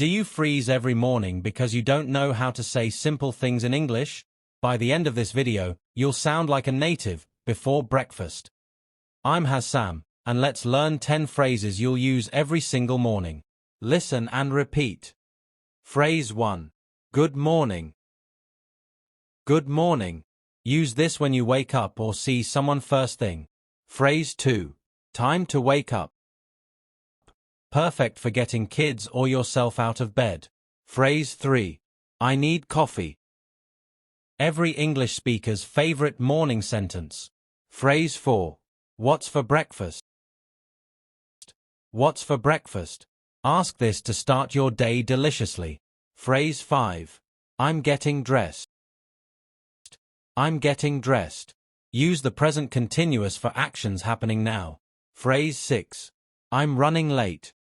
Do you freeze every morning because you don't know how to say simple things in English? By the end of this video, you'll sound like a native before breakfast. I'm Hassam, and let's learn 10 phrases you'll use every single morning. Listen and repeat. Phrase 1. Good morning. Good morning. Use this when you wake up or see someone first thing. Phrase 2. Time to wake up. Perfect for getting kids or yourself out of bed. Phrase 3. I need coffee. Every English speaker's favorite morning sentence. Phrase 4. What's for breakfast? What's for breakfast? Ask this to start your day deliciously. Phrase 5. I'm getting dressed. I'm getting dressed. Use the present continuous for actions happening now. Phrase 6. I'm running late.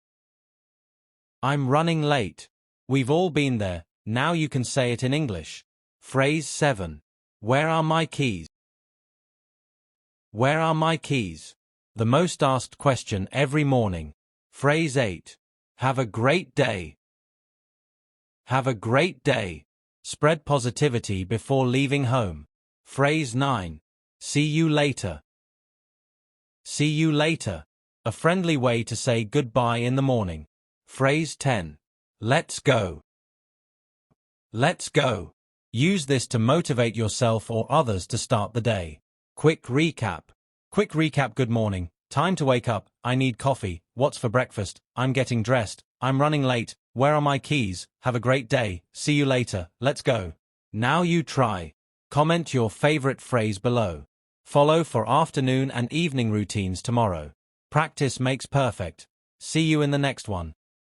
I'm running late. We've all been there, now you can say it in English. Phrase 7. Where are my keys? Where are my keys? The most asked question every morning. Phrase 8. Have a great day. Have a great day. Spread positivity before leaving home. Phrase 9. See you later. See you later. A friendly way to say goodbye in the morning. Phrase 10. Let's go. Let's go. Use this to motivate yourself or others to start the day. Quick recap. Quick recap. Good morning. Time to wake up. I need coffee. What's for breakfast? I'm getting dressed. I'm running late. Where are my keys? Have a great day. See you later. Let's go. Now you try. Comment your favorite phrase below. Follow for afternoon and evening routines tomorrow. Practice makes perfect. See you in the next one.